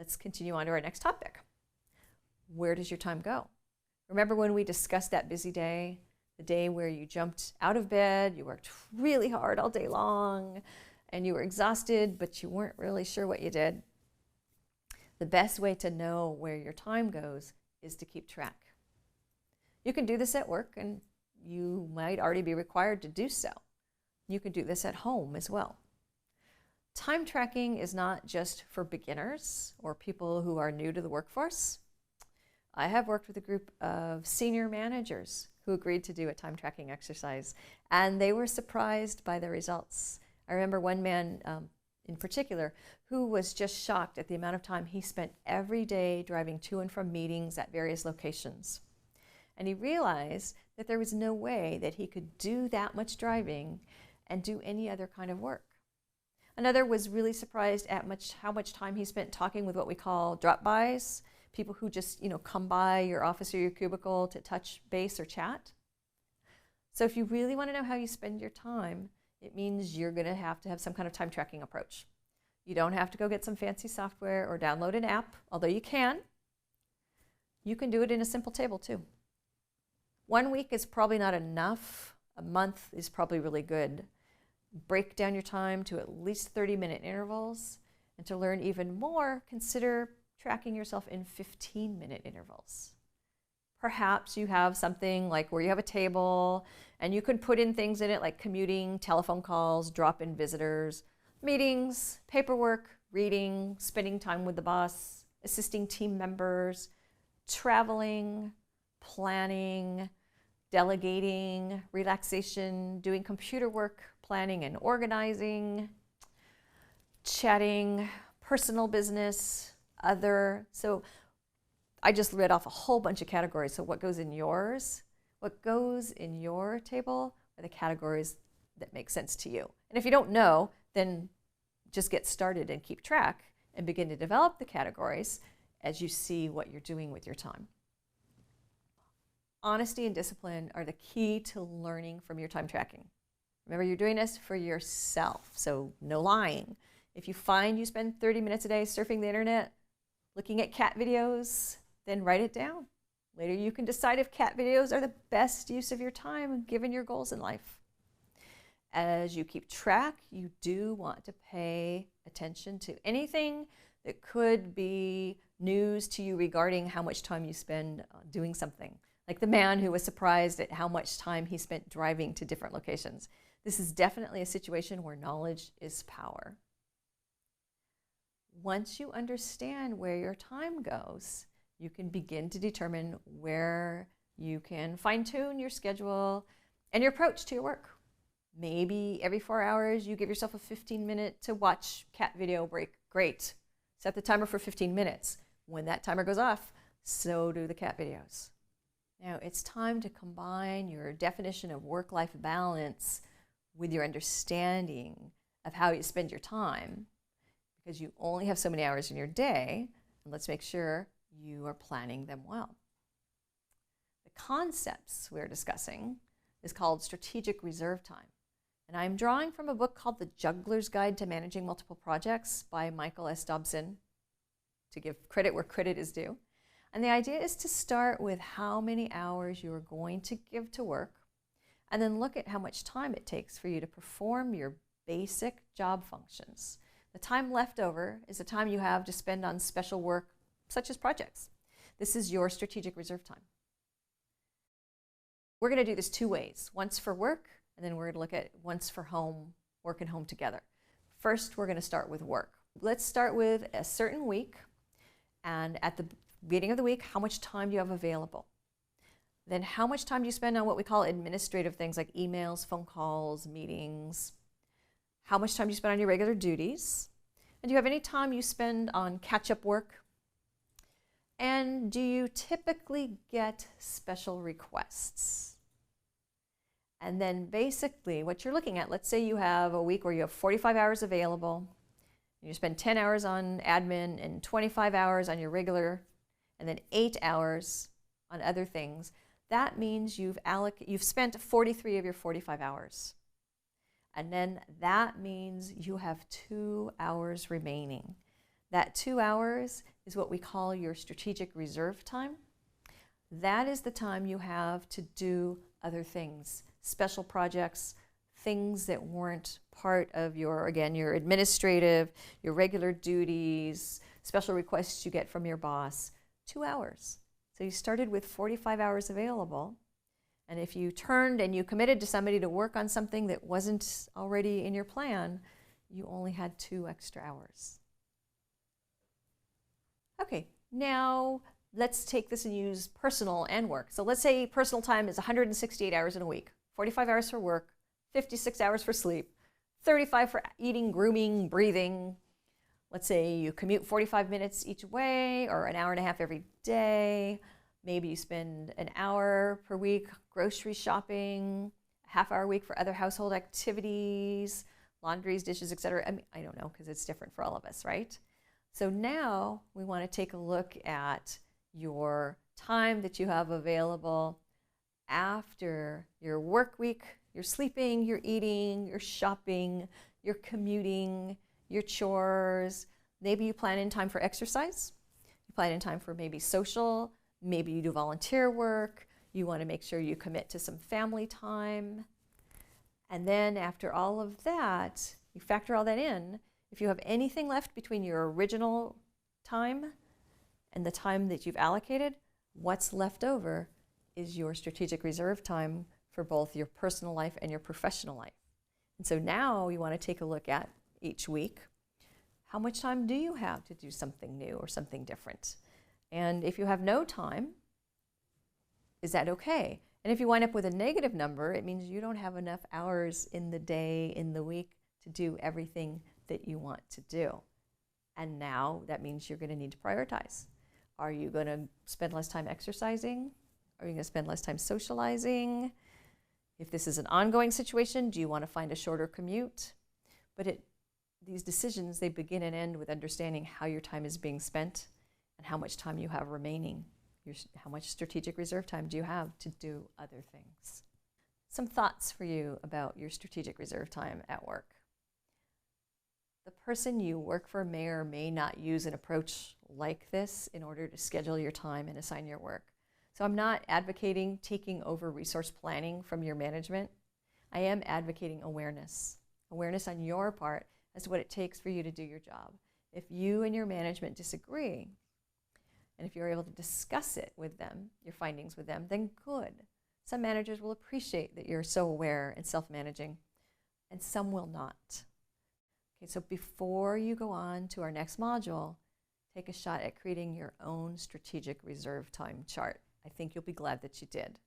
let's continue on to our next topic. Where does your time go? Remember when we discussed that busy day, the day where you jumped out of bed, you worked really hard all day long, and you were exhausted, but you weren't really sure what you did? The best way to know where your time goes is to keep track. You can do this at work, and you might already be required to do so. You can do this at home as well. Time tracking is not just for beginners or people who are new to the workforce. I have worked with a group of senior managers who agreed to do a time tracking exercise, and they were surprised by the results. I remember one man in particular who was just shocked at the amount of time he spent every day driving to and from meetings at various locations. And he realized that there was no way that he could do that much driving and do any other kind of work. Another was really surprised at how much time he spent talking with what we call drop-bys, people who just come by your office or your cubicle to touch base or chat. So if you really want to know how you spend your time, it means you're going to have some kind of time tracking approach. You don't have to go get some fancy software or download an app, although you can. You can do it in a simple table too. 1 week is probably not enough. A month is probably really good. Break down your time to at least 30-minute intervals. And to learn even more, consider tracking yourself in 15-minute intervals. Perhaps you have something like where you have a table and you can put in things in it like commuting, telephone calls, drop-in visitors, meetings, paperwork, reading, spending time with the boss, assisting team members, traveling, planning, delegating, relaxation, doing computer work, planning and organizing, chatting, personal business, other. So I just read off a whole bunch of categories. So what goes in yours? What goes in your table are the categories that make sense to you. And if you don't know, then just get started and keep track and begin to develop the categories as you see what you're doing with your time. Honesty and discipline are the key to learning from your time tracking. Remember, you're doing this for yourself, so no lying. If you find you spend 30 minutes a day surfing the internet, looking at cat videos, then write it down. Later you can decide if cat videos are the best use of your time given your goals in life. As you keep track, you do want to pay attention to anything that could be news to you regarding how much time you spend doing something. Like the man who was surprised at how much time he spent driving to different locations. This is definitely a situation where knowledge is power. Once you understand where your time goes, you can begin to determine where you can fine-tune your schedule and your approach to your work. Maybe every 4 hours you give yourself a 15-minute to watch cat video break. Great. Set the timer for 15 minutes. When that timer goes off, so do the cat videos. Now it's time to combine your definition of work-life balance with your understanding of how you spend your time, because you only have so many hours in your day, and let's make sure you are planning them well. The concepts we're discussing is called strategic reserve time. And I'm drawing from a book called The Juggler's Guide to Managing Multiple Projects by Michael S. Dobson, to give credit where credit is due. And the idea is to start with how many hours you are going to give to work, and then look at how much time it takes for you to perform your basic job functions. The time left over is the time you have to spend on special work, such as projects. This is your strategic reserve time. We're going to do this two ways, once for work, and then we're going to look at once for home, work and home together. First, we're going to start with work. Let's start with a certain week, and at the beginning of the week, how much time do you have available? Then how much time do you spend on what we call administrative things like emails, phone calls, meetings? How much time do you spend on your regular duties? And do you have any time you spend on catch-up work? And do you typically get special requests? And then basically what you're looking at, let's say you have a week where you have 45 hours available, and you spend 10 hours on admin and 25 hours on your regular, and then 8 hours on other things. That means you've spent 43 of your 45 hours. And then that means you have 2 hours remaining. That 2 hours is what we call your strategic reserve time. That is the time you have to do other things, special projects, things that weren't part of your, again, your administrative, your regular duties, special requests you get from your boss. 2 hours. So you started with 45 hours available. And if you turned and you committed to somebody to work on something that wasn't already in your plan, you only had 2 extra hours. Okay, now let's take this and use personal and work. So let's say personal time is 168 hours in a week, 45 hours for work, 56 hours for sleep, 35 for eating, grooming, breathing. Let's say you commute 45 minutes each way or an hour and a half every day. Maybe you spend an hour per week grocery shopping, a half-hour a week for other household activities, laundries, dishes, etc. I mean, I don't know because it's different for all of us, right? So now we want to take a look at your time that you have available after your work week. You're sleeping, you're eating, you're shopping, you're commuting, your chores. Maybe you plan in time for exercise. You plan in time for maybe social. Maybe you do volunteer work. You want to make sure you commit to some family time. And then after all of that, you factor all that in. If you have anything left between your original time and the time that you've allocated, what's left over is your strategic reserve time for both your personal life and your professional life. And so now you want to take a look at each week. How much time do you have to do something new or something different? And if you have no time, is that okay? And if you wind up with a negative number, it means you don't have enough hours in the day, in the week, to do everything that you want to do. And now that means you're going to need to prioritize. Are you going to spend less time exercising? Are you going to spend less time socializing? If this is an ongoing situation, do you want to find a shorter commute? But these decisions, they begin and end with understanding how your time is being spent and how much time you have remaining. How much strategic reserve time do you have to do other things? Some thoughts for you about your strategic reserve time at work. The person you work for may or may not use an approach like this in order to schedule your time and assign your work. So I'm not advocating taking over resource planning from your management. I am advocating awareness on your part as to what it takes for you to do your job. If you and your management disagree, and if you're able to discuss it with them, your findings with them, then good. Some managers will appreciate that you're so aware and self-managing, and some will not. Okay, so before you go on to our next module, take a shot at creating your own strategic reserve time chart. I think you'll be glad that you did.